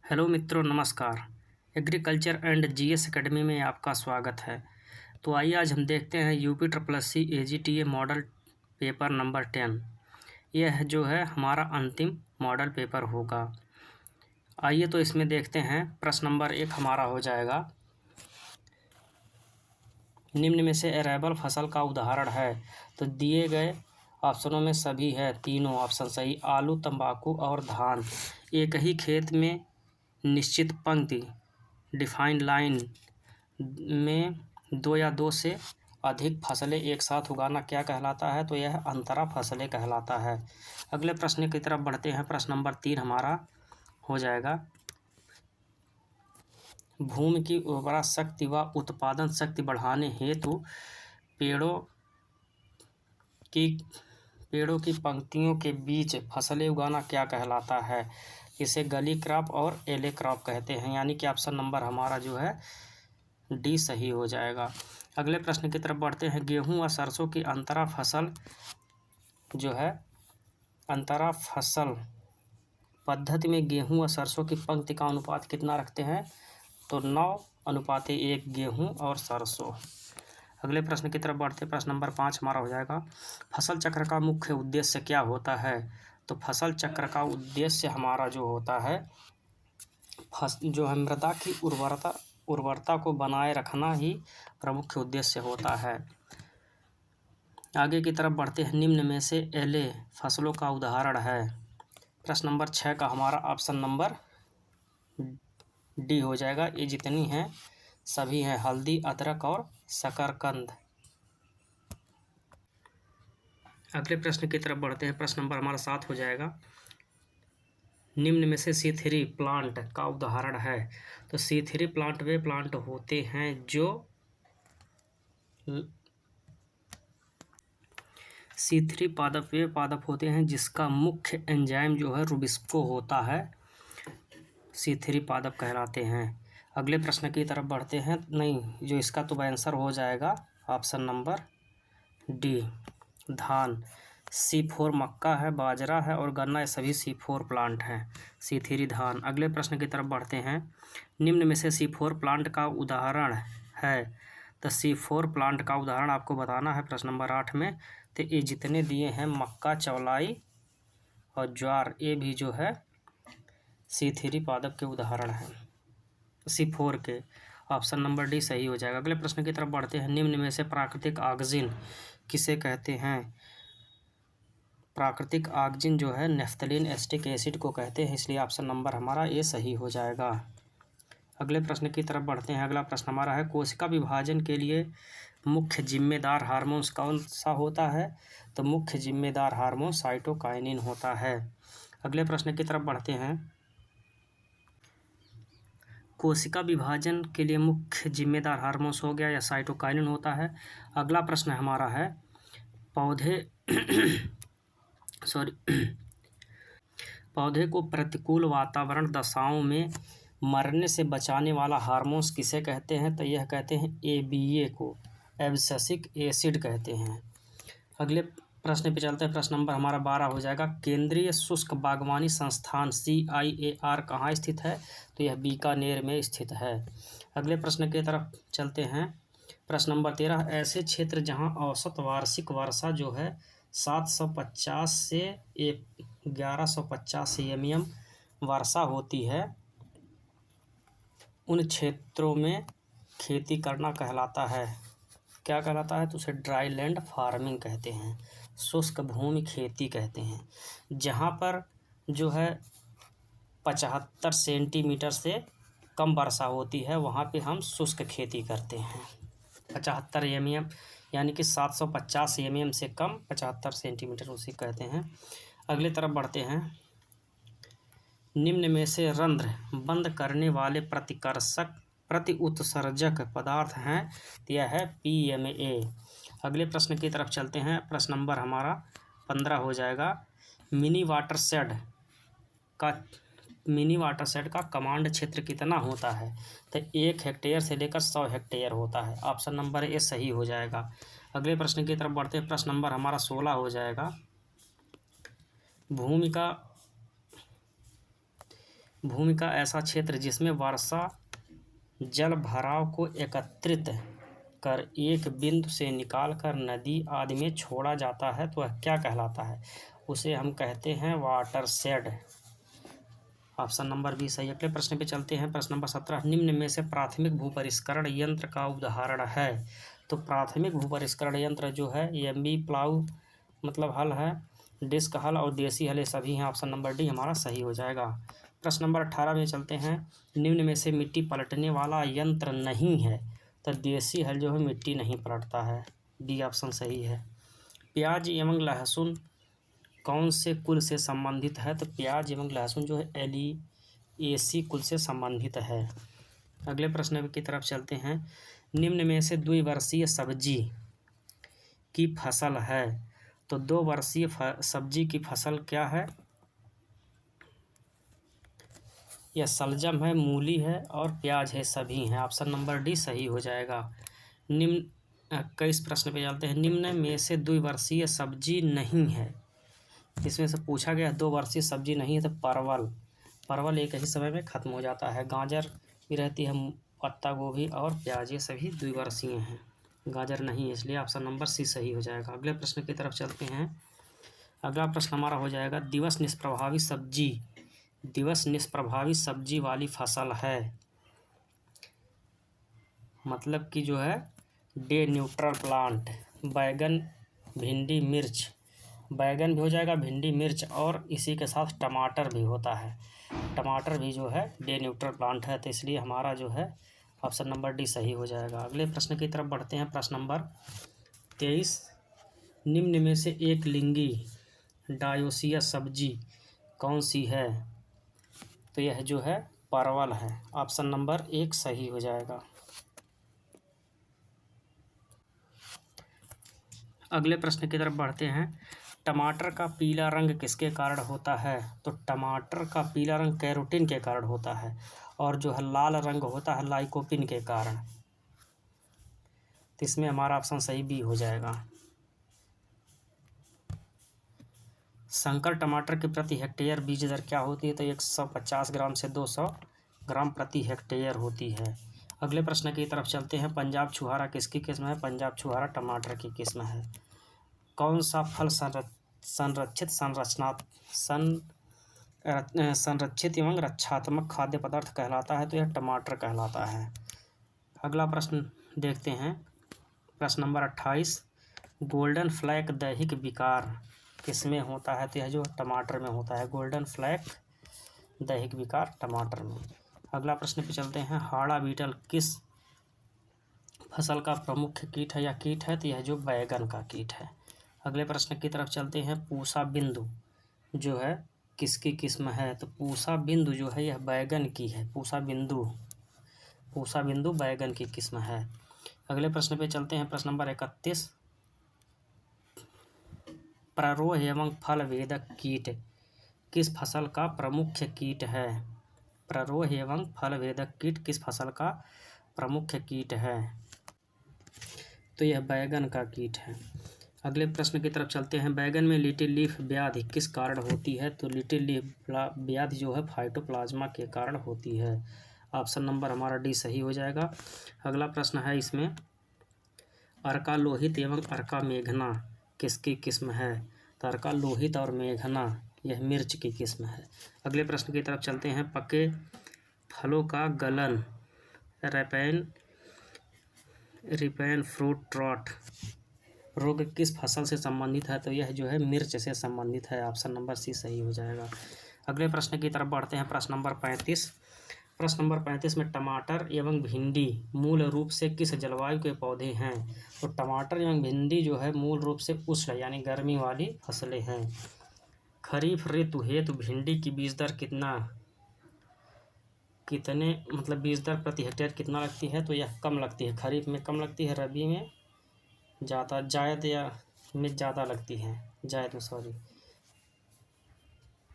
Hello मित्रों, नमस्कार। Agriculture and GS academy में आपका स्वागत है। तो आइए आज हम देखते हैं UP triple S C AGTA model paper number 10। यह जो है हमारा अंतिम मॉडल पेपर होगा। आइए तो इसमें देखते हैं। प्रश्न नंबर 1 हमारा हो जाएगा, निम्न में से अरेबल फसल का उदाहरण है। तो दिए गए ऑप्शनों में सभी है, तीनों ऑप्शन सही। आलू, तंबाकू और धान। एक ही खेत में निश्चित पंक्ति डिफाइंड लाइन में दो या दो से अधिक फसलें एक साथ उगाना क्या कहलाता है? तो यह अंतरा फसलें कहलाता है। अगले प्रश्न की तरफ बढ़ते हैं। प्रश्न नंबर 3 हमारा हो जाएगा, भूमि की उर्वरा शक्ति व उत्पादन शक्ति बढ़ाने हेतु पेड़ों की पंक्तियों के बीच फसलें उगाना क्या कहलाता है? इसे गली क्रॉप और एले क्रॉप कहते हैं, यानी कि ऑप्शन नंबर हमारा जो है डी सही हो जाएगा। अगले प्रश्न की तरफ बढ़ते हैं। गेहूं व सरसों की अंतरा फसल जो है, अंतरा फसल पद्धति में गेहूं व सरसों की पंक्ति का अनुपात कितना रखते हैं? तो 9:1 गेहूं और सरसों। अगले प्रश्न की तरफ बढ़ते हैं। प्रश्न नंबर 5 हमारा हो जाएगा, फसल चक्र का मुख्य उद्देश्य क्या होता है? तो फसल चक्र का उद्देश्य हमारा जो होता है, जो है मृदा की उर्वरता को बनाए रखना ही प्रमुख उद्देश्य होता है। आगे की तरफ बढ़ते हैं। निम्न में से एले फसलों का उदाहरण है। प्रश्न नंबर 6 का हमारा ऑप्शन नंबर डी हो जाएगा। ये जितनी हैं सभी हैं, हल्दी, अदरक और शकरकंद। अगले प्रश्न की तरफ बढ़ते हैं। प्रश्न नंबर हमारा 7 हो जाएगा, निम्न में से C3 प्लांट का उदाहरण है। तो C3 प्लांट वे प्लांट होते हैं जो C3 पादप वे पादप होते हैं जिसका मुख्य एंजाइम जो है रुबिस्को होता है, C3 पादप कहलाते हैं। अगले प्रश्न की तरफ बढ़ते हैं। नहीं, जो इसका तो आंसर हो जाएगा ऑप्शन नंबर डी, धान। C4 मक्का है, बाजरा है और गन्ना, ये सभी C4 प्लांट हैं। C3 धान। अगले प्रश्न की तरफ बढ़ते हैं। निम्न में से C4 प्लांट का उदाहरण है। तो C4 प्लांट का उदाहरण आपको बताना है प्रश्न नंबर 8 में। तो ये जितने दिए हैं, मक्का, चौलाई और ज्वार, ये भी जो है C3 पादप के उदाहरण हैं, C4 के। ऑप्शन नंबर डी सही हो जाएगा। अगले प्रश्न की तरफ बढ़ते हैं। निम्न में से प्राकृतिक ऑक्सीजन किसे कहते हैं? प्राकृतिक ऑक्सीजन जो है नेफ्थलीन एसिटिक एसिड को कहते हैं, इसलिए ऑप्शन नंबर हमारा ए सही हो जाएगा। अगले प्रश्न की तरफ बढ़ते हैं। अगला प्रश्न हमारा है, कोशिका विभाजन के लिए मुख्य जिम्मेदार हार्मोन कौन सा होता है? तो मुख्य जिम्मेदार हार्मोन साइटोकाइनिन होता है। अगले प्रश्न की तरफ बढ़ते हैं। कोशिका विभाजन के लिए मुख्य जिम्मेदार हार्मोन्स हो गया या साइटोकाइनिन होता है। अगला प्रश्न हमारा है, पौधे को प्रतिकूल वातावरण दशाओं में मरने से बचाने वाला हार्मोन्स किसे कहते हैं? तो यह कहते हैं ABA को, एब्सिसिक एसिड कहते हैं। अगले प्रश्न पे चलते हैं। प्रश्न नंबर हमारा 12 हो जाएगा, केंद्रीय शुष्क बागवानी संस्थान CIAR कहाँ स्थित है? तो यह बीकानेर में स्थित है। अगले प्रश्न की तरफ चलते हैं। प्रश्न नंबर 13, ऐसे क्षेत्र जहाँ औसत वार्षिक वर्षा जो है 750 से 1150 mm वर्षा होती है, उन क्षेत्रों में खेती करना कहलाता है, क्या कहलाता है? तो उसे ड्राई लैंड फार्मिंग कहते हैं, शुष्क भूमि खेती कहते हैं। जहाँ पर जो है 75 सेंटीमीटर से कम वर्षा होती है, वहाँ पे हम शुष्क खेती करते हैं। 75 mm यानी कि 750 mm से कम 75 सेंटीमीटर उसे कहते हैं। अगले तरफ बढ़ते हैं। निम्न में से रंध्र बंद करने वाले प्रति उत्सर्जक पदार्थ हैं, तो यह है PMA। अगले प्रश्न की तरफ चलते हैं। प्रश्न नंबर हमारा 15 हो जाएगा, मिनी वाटर शेड का कमांड क्षेत्र कितना होता है? तो 1 हेक्टेयर से लेकर 100 हेक्टेयर होता है। ऑप्शन नंबर ए सही हो जाएगा। अगले प्रश्न की तरफ बढ़ते हैं। प्रश्न नंबर हमारा 16 हो जाएगा, भूमि का भूमि का ऐसा क्षेत्र जिसमें वर्षा जल भराव को एकत्रित कर एक बिंदु से निकालकर नदी आदि में छोड़ा जाता है तो वह क्या कहलाता है? उसे हम कहते हैं वाटरशेड। ऑप्शन नंबर बी सही। अगले प्रश्न पे चलते हैं। प्रश्न नंबर 17, निम्न में से प्राथमिक भूपरिष्करण यंत्र का उदाहरण है। तो प्राथमिक भूपरिष्करण यंत्र जो है एमबी प्लाऊ मतलब हल है, डिस्क हल और देसी हल, ये सभी हैं। ऑप्शन नंबर डी हमारा सही हो जाएगा। प्रश्न नंबर 18 में चलते हैं। निम्न में से मिट्टी पलटने वाला यंत्र नहीं है। तो देसी हल जो है मिट्टी नहीं पलटता है, डी ऑप्शन सही है। प्याज एवं लहसुन कौन से कुल से संबंधित है? तो प्याज एवं लहसुन जो है एलिएसी कुल से संबंधित है। अगले प्रश्न की तरफ चलते हैं। निम्न में से द्विवर्षीय सब्जी की फसल है। तो 2 वर्षीय सब्जी की फसल क्या है? यह सलजम है, मूली है और प्याज है, सभी हैं। ऑप्शन नंबर डी सही हो जाएगा। निम्न 21 प्रश्न पे चलते हैं। निम्न में से द्विवर्षीय सब्जी नहीं है। इसमें से पूछा गया 2 वर्षीय सब्जी नहीं है तो परवल एक ही समय में खत्म हो जाता है। गाजर भी रहती है, पत्ता गोभी और प्याज, ये सभी द्विवर्षीय हैं। गाजर नहीं है, इसलिए ऑप्शन नंबर सी सही हो जाएगा। अगले प्रश्न की तरफ चलते हैं। अगला प्रश्न हमारा हो जाएगा दिवस निष्प्रभावी सब्जी वाली फसल है। मतलब कि जो है डे न्यूट्रल प्लांट। बैगन, भिंडी, मिर्च, बैगन भी हो जाएगा, भिंडी, मिर्च और इसी के साथ टमाटर भी होता है। टमाटर भी जो है डे न्यूट्रल प्लांट है, तो इसलिए हमारा जो है ऑप्शन नंबर डी सही हो जाएगा। अगले प्रश्न की तरफ बढ़ते हैं। प्रश्न नंबर 23, निम्न में से एक लिंगी डायोसियस सब्जी कौन सी है? तो यह जो है परवल है। ऑप्शन नंबर 1 सही हो जाएगा। अगले प्रश्न की तरफ बढ़ते हैं। टमाटर का पीला रंग किसके कारण होता है? तो टमाटर का पीला रंग कैरोटीन के कारण होता है और जो है लाल रंग होता है लाइकोपिन के कारण। तो इसमें हमारा ऑप्शन सही बी हो जाएगा। संकर टमाटर के प्रति हेक्टेयर बीज दर क्या होती है? तो 150 ग्राम से 200 ग्राम प्रति हेक्टेयर होती है। अगले प्रश्न की तरफ चलते हैं। पंजाब छुहारा किसकी किस्म है? पंजाब छुहारा टमाटर की किस्म है। कौन सा फल संरक्षित एवं रक्षात्मक खाद्य पदार्थ कहलाता है? तो यह टमाटर कहलाता है। अगला प्रश्न देखते हैं। प्रश्न नंबर 28, गोल्डन फ्लैक दैहिक विकार किसमें होता है? तो यह जो टमाटर में होता है। गोल्डन फ्लैक दैहिक विकार टमाटर में। अगला प्रश्न पे चलते हैं। हाड़ा बीटल किस फसल का प्रमुख कीट है या कीट है? तो यह जो बैगन का कीट है। अगले प्रश्न की तरफ चलते हैं। पूसा बिंदु जो है किसकी किस्म है? तो पूसा बिंदु जो है यह बैगन की है। पूसा बिंदु बैगन की किस्म है। अगले प्रश्न पे चलते हैं। प्रश्न नंबर 31, प्ररोह एवं फल वेदक कीट किस फसल का प्रमुख कीट है? प्ररोह एवं फल वेदक कीट किस फसल का प्रमुख कीट है? तो यह बैगन का कीट है। अगले प्रश्न की तरफ चलते हैं। बैगन में लिटिल लीफ व्याधि किस कारण होती है? तो लिटिल लीफ व्याधि जो है फाइटोप्लाज्मा के कारण होती है। ऑप्शन नंबर हमारा डी सही हो जाएगा। अगला प्रश्न है इसमें, अर्का लोहित एवं अर्का मेघना किसकी किस्म है? तो अर्का लोहित और मेघना यह मिर्च की किस्म है। अगले प्रश्न की तरफ चलते हैं। पके फलों का गलन रिपेन फ्रूट रॉट रोग किस फसल से संबंधित है? तो यह जो है मिर्च से संबंधित है। ऑप्शन नंबर सी सही हो जाएगा। अगले प्रश्न की तरफ बढ़ते हैं। प्रश्न नंबर 35, प्रश्न नंबर 35 में टमाटर एवं भिंडी मूल रूप से किस जलवायु के पौधे हैं? तो टमाटर एवं भिंडी जो है मूल रूप से उष्ण यानी गर्मी वाली फसलें हैं। खरीफ ऋतु हेतु भिंडी की बीज दर बीज दर प्रति हेक्टेयर कितना लगती है? तो यह कम लगती है। खरीफ में कम लगती है, रबी में ज़्यादा लगती है।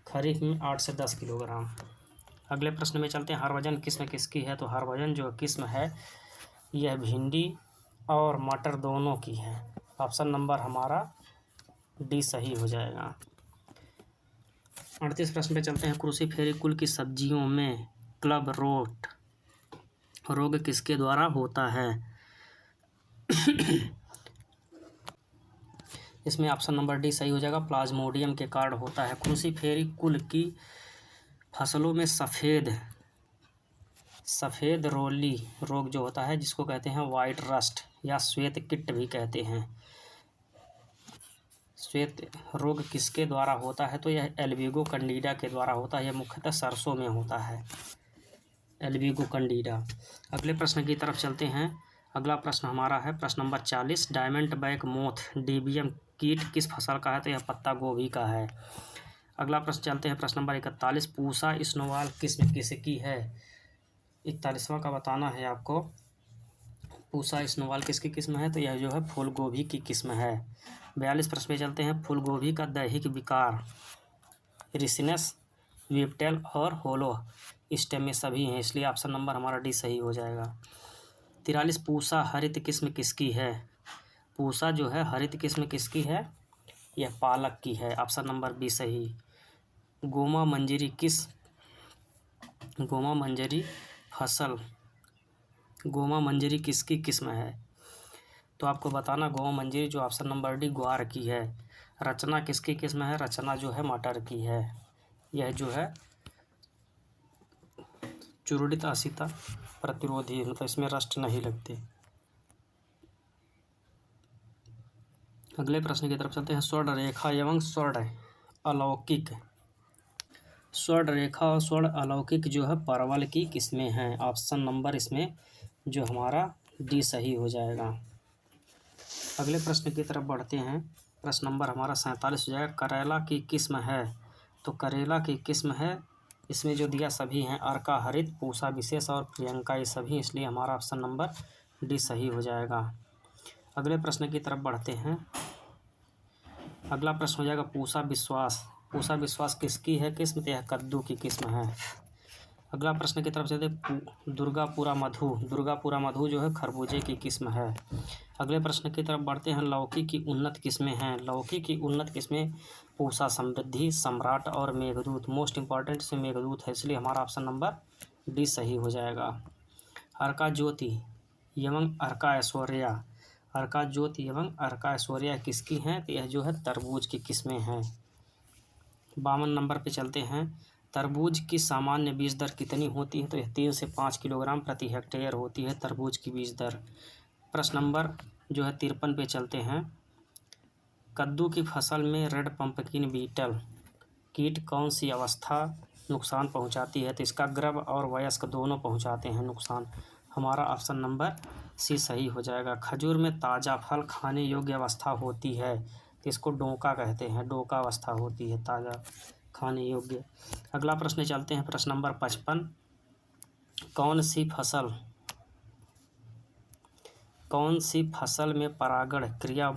खरीफ में 8 से 10 किलोग्राम। अगले प्रश्न में चलते हैं। हरभजन किस्म किसकी है? तो हरभजन जो किस्म है यह भिंडी और मटर दोनों की है। ऑप्शन नंबर हमारा डी सही हो जाएगा। 38 प्रश्न पे चलते हैं। क्रूसीफेरी कुल की सब्जियों में क्लब रोट रोग किसके द्वारा होता है? इसमें ऑप्शन नंबर डी सही हो जाएगा, प्लाज्मोडियम के कारण होता है। क्रूसीफेरी कुल की फसलों में सफ़ेद रोली रोग जो होता है, जिसको कहते हैं वाइट रस्ट या श्वेत कीट भी कहते हैं, श्वेत रोग किसके द्वारा होता है? तो यह एल्बिगो कैंडिडा के द्वारा होता है। यह मुख्यतः सरसों में होता है, एल्बिगो कैंडिडा। अगले प्रश्न की तरफ चलते हैं। अगला प्रश्न हमारा है प्रश्न नंबर 40। डायमंड बैक मोथ डीबियम कीट किस फसल का है? तो यह पत्ता गोभी का है। अगला प्रश्न चलते हैं प्रश्न नंबर 41। पूसा स्नोवाल किस्म किसकी है? 41वां का बताना है आपको। पूसा स्नोवाल किसकी किस्म है? तो यह जो है फूल गोभी की किस्म है। 42 प्रश्न पे चलते हैं। फूल गोभी का दैहिक विकार रिसिनस, विप्टेल और होलो स्टेम में सभी हैं, इसलिए ऑप्शन नंबर हमारा डी सही हो जाएगा। 43। पूसा हरित किस्म किसकी है? पूसा जो है हरित किस्म किसकी है? यह पालक की है, ऑप्शन नंबर बी सही। गोमा मंजरी किसकी किस्म है? तो आपको बताना गोमा मंजरी जो ऑप्शन नंबर डी ग्वार की है। रचना किसकी किस्म है? रचना जो है मटर की है। यह जो है चूर्णित असीता प्रतिरोधी, मतलब इसमें रस्ट नहीं लगते। अगले प्रश्न की तरफ चलते हैं। स्वर्ण रेखा एवं स्वर्ण अलौकिक जो है परवल की किस्में हैं। ऑप्शन नंबर इसमें जो हमारा डी सही हो जाएगा। अगले प्रश्न की तरफ बढ़ते हैं। प्रश्न नंबर हमारा 47 हो जाएगा। करेला की किस्म है? तो करेला की किस्म है, इसमें जो दिया सभी हैं, अर्का हरित, पूसा विशेष और प्रियंका, ये सभी, इसलिए हमारा ऑप्शन नंबर डी सही हो जाएगा। अगले प्रश्न की तरफ बढ़ते हैं। अगला प्रश्न हो जाएगा पूसा विश्वास किसकी है किस्म? तो यह कद्दू की किस्म है। अगला प्रश्न की तरफ चलते। दुर्गापुरा मधु जो है खरबूजे की किस्म है। अगले प्रश्न की तरफ बढ़ते हैं। लौकी की उन्नत किस्में हैं। लौकी की उन्नत किस्में पूसा समृद्धि, सम्राट और मेघदूत। मोस्ट इंपॉर्टेंट से मेघदूत है, इसलिए हमारा ऑप्शन नंबर डी सही हो जाएगा। अर्का ज्योति एवं अर्का ऐश्वर्या किसकी हैं? तो यह जो है तरबूज की किस्में हैं। 52 नंबर पे चलते हैं। तरबूज की सामान्य बीज दर कितनी होती है? तो यह 3 से 5 किलोग्राम प्रति हेक्टेयर होती है तरबूज की बीज दर। प्रश्न नंबर जो है 53 पे चलते हैं। कद्दू की फसल में रेड पंपकिन बीटल कीट कौन सी अवस्था नुकसान पहुंचाती है? तो इसका गर्भ और वयस्क दोनों पहुंचाते हैं नुकसान। हमारा ऑप्शन नंबर सी सही हो जाएगा। खजूर में ताज़ा फल खाने योग्य अवस्था होती है, तो इसको डोका कहते हैं, डोका अवस्था होती है ताज़ा खाने योग्य। अगला प्रश्न चलते हैं। प्रश्न नंबर 55। कौन सी फसल में परागण क्रिया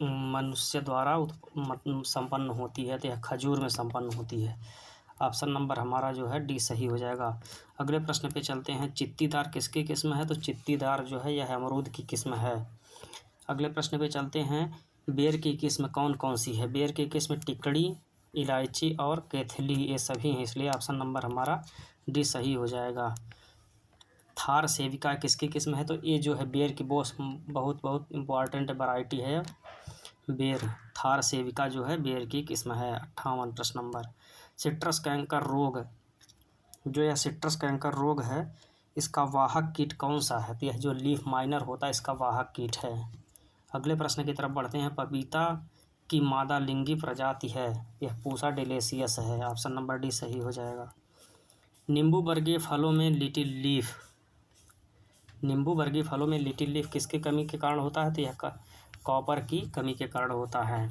मनुष्य द्वारा संपन्न होती है? तो यह खजूर में संपन्न होती है। ऑप्शन नंबर हमारा जो है डी सही हो जाएगा। अगले प्रश्न पे चलते हैं। चित्तीदार किसकी किस्म है? तो चित्तीदार जो है यह अमरूद की किस्म है। अगले प्रश्न पे चलते हैं। बेर की किस्म कौन कौन सी है? बेर की किस्म टिकड़ी, इलायची और कैथली, ये सभी हैं, इसलिए ऑप्शन नंबर हमारा डी सही हो जाएगा। थार सेविका किसकी किस्म है? तो ये जो है बेर की बहुत इम्पॉर्टेंट वैरायटी है बेर। थार सेविका जो है बेर की किस्म है। 58 प्रश्न नंबर। सिट्रस कैंकर रोग है, इसका वाहक कीट कौन सा है? तो यह जो लीफ माइनर होता है इसका वाहक कीट है। अगले प्रश्न की तरफ बढ़ते हैं। पपीता की मादा लिंगी प्रजाति है, यह पूसा डेलिशियस है। ऑप्शन नंबर डी सही हो जाएगा। नींबू वर्गीय फलों में लिटिल लीफ किसकी कमी के कारण होता है? तो यह कॉपर की कमी के कारण होता है।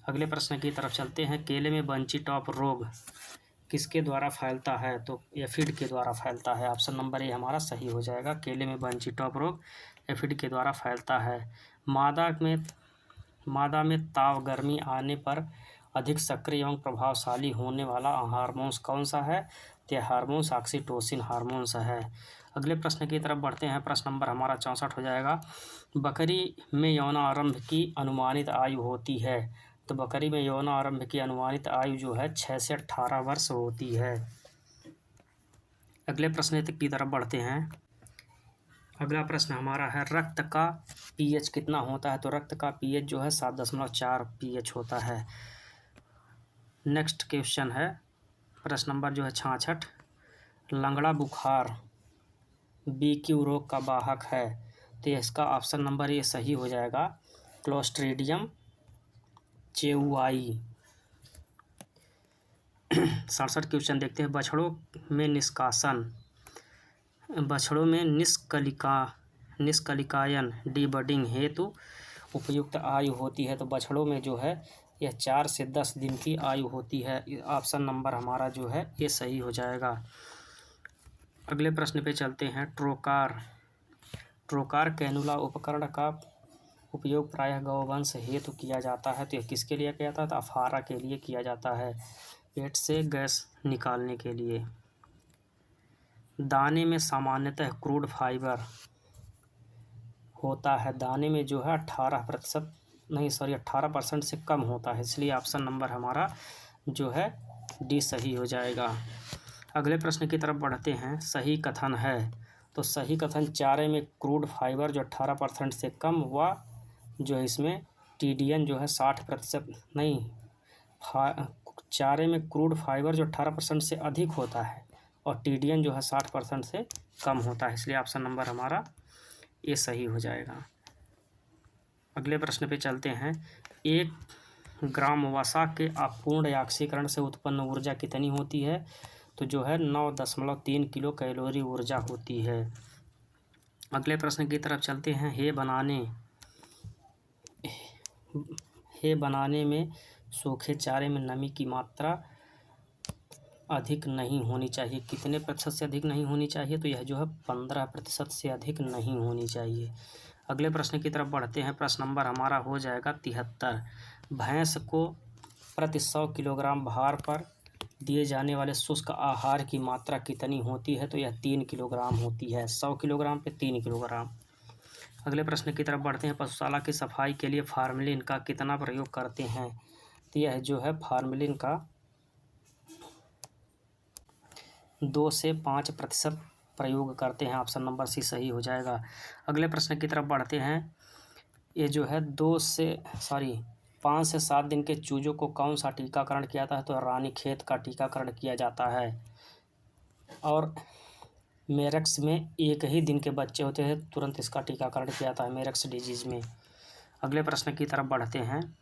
अगले प्रश्न की तरफ चलते हैं। केले में बंची टॉप रोग किसके द्वारा फैलता है? तो एफिड के द्वारा फैलता है। ऑप्शन नंबर ए हमारा सही हो जाएगा। केले में बंची टॉप रोग एफिड के द्वारा फैलता है। मादा में ताव गर्मी आने पर अधिक सक्रिय एवं प्रभावशाली होने वाला हार्मोन्स कौन सा है? तो यह हार्मोन्स ऑक्सीटोसिन हार्मोन्स है। अगले प्रश्न की तरफ बढ़ते हैं। प्रश्न नंबर हमारा 64 हो जाएगा। बकरी में यौनारंभ की अनुमानित आयु होती है तो बकरी में यौन आरंभ की अनुमानित आयु जो है 6 से 18 वर्ष होती है। अगले प्रश्न की तरफ बढ़ते हैं। अगला प्रश्न हमारा है रक्त का पीएच कितना होता है। तो रक्त का पीएच जो है 7.4 पीएच होता है। नेक्स्ट क्वेश्चन है प्रश्न नंबर जो है 66। लंगड़ा बुखार बीक्यू रोग का वाहक है। तो इसका ऑप्शन नंबर ये सही हो जाएगा, क्लोस्ट्रीडियम चेऊआई। 67 क्वेश्चन देखते हैं। बछड़ों में निष्कलिकायन डीबडिंग हेतु उपयुक्त आयु होती है। तो बछड़ों में जो है यह 4 से 10 दिन की आयु होती है। ऑप्शन नंबर हमारा जो है ये सही हो जाएगा। अगले प्रश्न पे चलते हैं। ट्रोकार कैनुला उपकरण का उपयोग प्रायः गौवंश हेतु किया जाता है। तो यह किसके लिए किया जाता है। तो अफारा के लिए किया जाता है, पेट से गैस निकालने के लिए। दाने में सामान्यतः क्रूड फाइबर होता है। दाने में जो है 18% से कम होता है, इसलिए ऑप्शन नंबर हमारा जो है डी सही हो जाएगा। अगले प्रश्न की तरफ बढ़ते हैं। सही कथन है। तो सही कथन चारे में क्रूड फाइबर जो 18% से कम व जो है इसमें टीडीएन जो है 60% नहीं, चारे में क्रूड फाइबर जो 18% से अधिक होता है और टीडीएन जो है 60% से कम होता है, इसलिए ऑप्शन नंबर हमारा ये सही हो जाएगा। अगले प्रश्न पे चलते हैं। 1 ग्राम वसा के अपूर्ण ऑक्सीकरण से उत्पन्न ऊर्जा कितनी होती है। तो जो है 9.3 किलो कैलोरी ऊर्जा होती है। अगले प्रश्न की तरफ चलते हैं। हे बनाने में सूखे चारे में नमी की मात्रा अधिक नहीं होनी चाहिए। कितने प्रतिशत से अधिक नहीं होनी चाहिए। तो यह जो है 15% से अधिक नहीं होनी चाहिए। अगले प्रश्न की तरफ बढ़ते हैं। प्रश्न नंबर हमारा हो जाएगा 73। भैंस को प्रति 100 किलोग्राम भार पर दिए जाने वाले शुष्क आहार की मात्रा कितनी होती है। तो यह 3 किलोग्राम होती है। 100 किलोग्राम पे 3 किलोग्राम। अगले प्रश्न की तरफ बढ़ते हैं। पशुशाला की सफाई के लिए फार्मेलिन का कितना प्रयोग करते हैं। तो यह जो है फार्मेलिन का 2 से 5% प्रयोग करते हैं। ऑप्शन नंबर सी सही हो जाएगा। अगले प्रश्न की तरफ बढ़ते हैं। ये जो है 5 से 7 दिन के चूजों को कौन सा टीकाकरण किया जाता है। तो रानीखेत का टीकाकरण किया जाता है। और मेरक्स में 1 ही दिन के बच्चे होते हैं, तुरंत इसका टीकाकरण किया जाता है मेरक्स डिजीज़ में। अगले प्रश्न की तरफ बढ़ते हैं।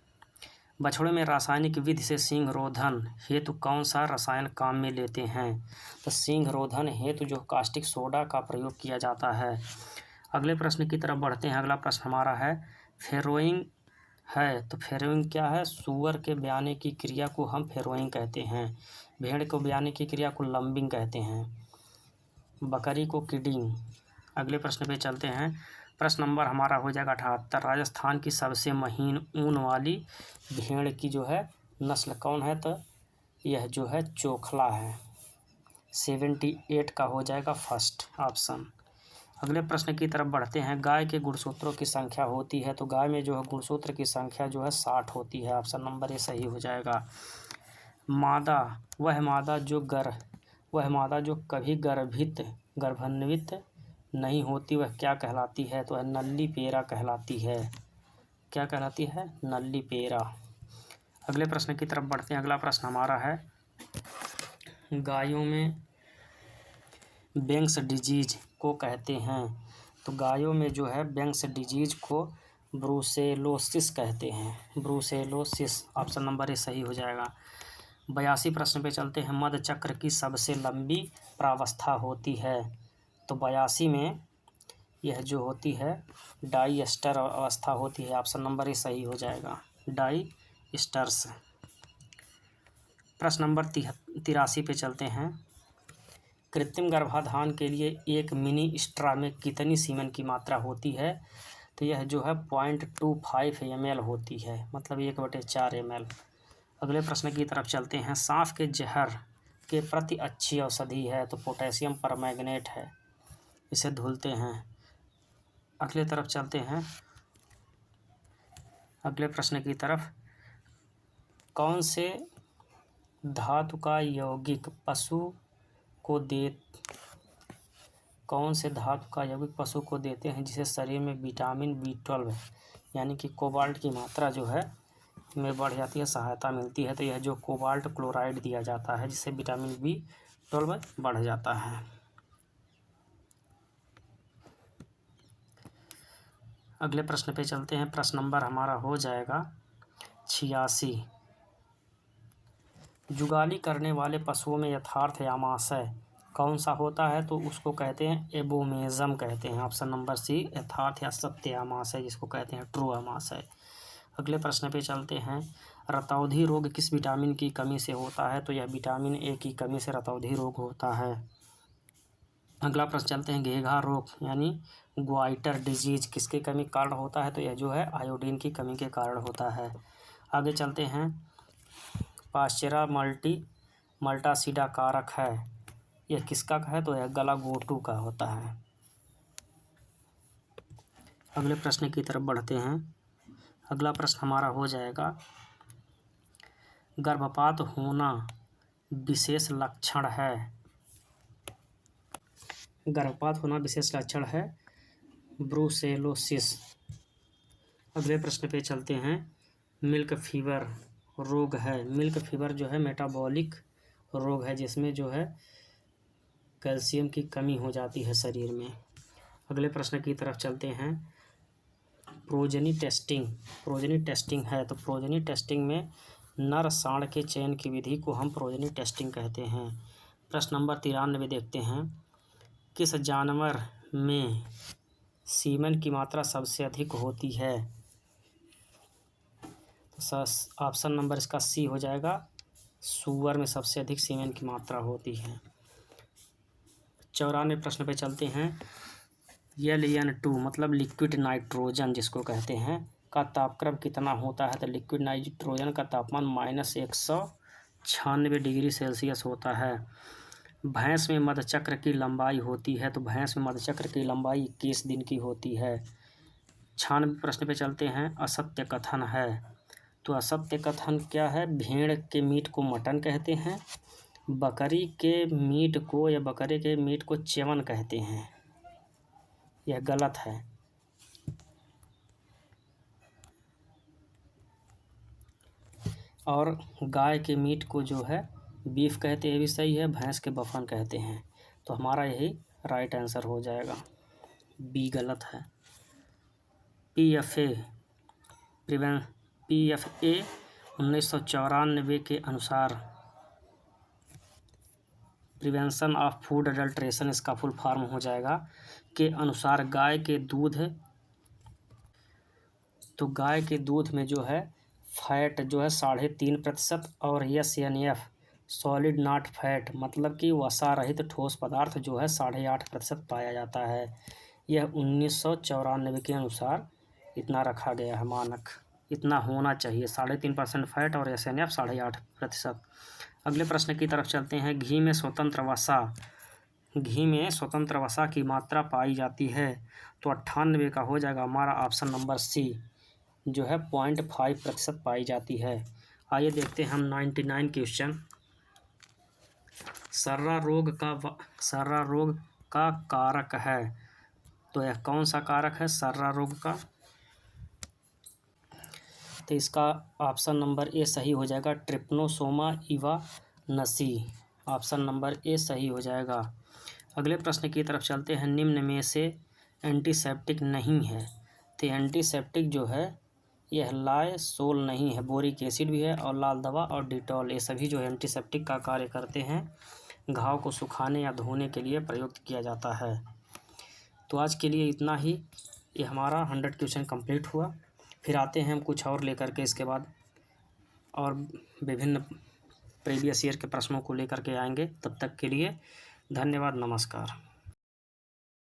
बछड़ों में रासायनिक विधि से सींग रोधन हेतु कौन सा रसायन काम में लेते हैं। तो सींग रोधन हेतु जो कास्टिक सोडा का प्रयोग किया जाता है। अगले प्रश्न की तरफ बढ़ते हैं। अगला प्रश्न हमारा है फेरोइंग है। तो फेरोइंग क्या है। सूअर के ब्याने की क्रिया को हम फेरोइंग कहते हैं। भेड़ को ब्याने की क्रिया को लंबिंग कहते हैं। बकरी को किडिंग। अगले प्रश्न पे चलते हैं। प्रश्न नंबर हमारा हो जाएगा 78। राजस्थान की सबसे महीन ऊन वाली भेड़ की जो है नस्ल कौन है। तो यह जो है चोखला है। 78 का हो जाएगा फर्स्ट ऑप्शन। अगले प्रश्न की तरफ बढ़ते हैं। गाय के गुणसूत्रों की संख्या होती है। तो गाय में जो है गुणसूत्र की संख्या जो है 60 होती है। ऑप्शन नंबर ये सही हो जाएगा। वह मादा जो कभी गर्भान्वित नहीं होती वह क्या कहलाती है। तो नल्ली पेरा कहलाती है। क्या कहलाती है। नल्ली पेरा। अगले प्रश्न की तरफ बढ़ते हैं। अगला प्रश्न हमारा है गायों में बैंक्स डिजीज को कहते हैं। तो गायों में जो है बैंक्स डिजीज को ब्रूसेलोसिस कहते हैं। ब्रूसेलोसिस। ऑप्शन नंबर ये सही हो जाएगा। 82 प्रश्न पे चलते हैं। मध चक्र की सबसे लंबी प्रावस्था होती है। तो 82 में यह जो होती है डाइस्टर अवस्था होती है। ऑप्शन नंबर ये सही हो जाएगा, डाइस्टर्स। प्रश्न नंबर 83 पे चलते हैं। कृत्रिम गर्भाधान के लिए एक मिनी स्ट्रा में कितनी सीमेन की मात्रा होती है। तो यह जो है 0.25 ml होती है, मतलब 1/4 ml। अगले प्रश्न की तरफ चलते हैं। सांप के जहर के प्रति अच्छी औषधि है। तो पोटेशियम परमैंगनेट है, इसे धुलते हैं। अगले तरफ चलते हैं। अगले प्रश्न की तरफ। कौन से धातु का यौगिक पशु को देते हैं जिससे शरीर में विटामिन B12 यानी कि कोबाल्ट की मात्रा जो है में बढ़ जाती है, सहायता मिलती है। तो यह जो कोबाल्ट क्लोराइड दिया जाता है जिससे विटामिन B12 बढ़ जाता है। अगले प्रश्न पे चलते हैं। प्रश्न नंबर हमारा हो जाएगा 86। जुगाली करने वाले पशुओं में यथार्थ आमाशय कौन सा होता है? तो उसको कहते हैं एबोमेज़म कहते हैं। ऑप्शन नंबर सी, यथार्थ या सत्य आमाशय, जिसको कहते हैं ट्रू आमाशय। अगले प्रश्न पे चलते हैं। रतौंधी रोग किस विटामिन की कमी से होता है? तो यह विटामिन ए की कमी से रतौंधी रोग होता है। अगला प्रश्न चलते हैं। घेघा रोग यानी ग्वाइटर डिजीज किसके कमी के कारण होता है? तो यह जो है आयोडीन की कमी के कारण होता है। आगे चलते हैं। पास्चेरा मल्टासिडा कारक है, यह किसका है? तो यह गलागोटू का होता है। अगले प्रश्न की तरफ बढ़ते हैं। अगला प्रश्न हमारा हो जाएगा। गर्भपात होना विशेष लक्षण है। गर्भपात होना विशेष लक्षण है ब्रूसेलोसिस। अगले प्रश्न पे चलते हैं। मिल्क फीवर रोग है। मिल्क फीवर जो है मेटाबॉलिक रोग है जिसमें जो है कैल्शियम की कमी हो जाती है शरीर में। अगले प्रश्न की तरफ चलते हैं। प्रोजेनी टेस्टिंग है। तो प्रोजेनी टेस्टिंग में नर सांड के चयन की विधि को हम प्रोजेनी टेस्टिंग कहते हैं। प्रश्न नंबर 93 देखते हैं। किस जानवर में सीमेन की मात्रा सबसे अधिक होती है? तो ऑप्शन नंबर इसका सी हो जाएगा। सूअर में सबसे अधिक सीमेन की मात्रा होती है। 94 प्रश्न पे चलते हैं। Ln2 मतलब लिक्विड नाइट्रोजन जिसको कहते हैं का तापक्रम कितना होता है? तो लिक्विड नाइट्रोजन का तापमान -196 डिग्री सेल्सियस होता है। भैंस में मधुचक्र की लंबाई होती है। तो भैंस में मधुचक्र की लंबाई 21 दिन की होती है। 96 प्रश्न पे चलते हैं। असत्य कथन है। तो असत्य कथन क्या है? भेड़ के मीट को मटन कहते हैं, बकरी के मीट को या बकरे के मीट को च्यवन कहते हैं। यह गलत है। और गाय के मीट को जो है बीफ कहते हैं, ये भी सही है। भैंस के बफन कहते हैं। तो हमारा यही राइट आंसर हो जाएगा। बी गलत है। PFA 1994 के अनुसार प्रिवेंशन ऑफ फूड अडल्ट्रेशन इसका फुल फॉर्म हो जाएगा के अनुसार गाय के दूध में जो है फैट जो है 3.5% और SNF सॉलिड नॉट फैट मतलब कि वसा रहित ठोस पदार्थ जो है 8.5% पाया जाता है। यह 1994 के अनुसार इतना रखा गया है मानक, इतना होना चाहिए। 3.5% फैट और SNF 8.5%। अगले प्रश्न की तरफ चलते हैं। घी में स्वतंत्र वसा की मात्रा पाई जाती है। तो 98 का हो जाएगा हमारा ऑप्शन नंबर सी जो है 0.5% पाई जाती है। आइए देखते हैं हम 99 क्वेश्चन। सर्रा रोग का कारक है। तो यह कौन सा कारक है सर्रा रोग का? तो इसका ऑप्शन नंबर ए सही हो जाएगा। ट्रिप्नोसोमा इवानसी, ऑप्शन नंबर ए सही हो जाएगा। अगले प्रश्न की तरफ चलते हैं। निम्न में से एंटीसेप्टिक नहीं है। तो एंटीसेप्टिक जो है यह लाइसोल नहीं है, बोरिक एसिड भी है और लाल दवा और डिटॉल, ये सभी जो है एंटीसेप्टिक का कार्य करते हैं। घाव को सुखाने या धोने के लिए प्रयुक्त किया जाता है। तो आज के लिए इतना ही। ये हमारा 100 क्वेश्चन कंप्लीट हुआ। फिर आते हैं हम कुछ और लेकर के इसके बाद और विभिन्न प्रीवियस ईयर के प्रश्नों को लेकर के आएंगे। तब तक के लिए धन्यवाद, नमस्कार।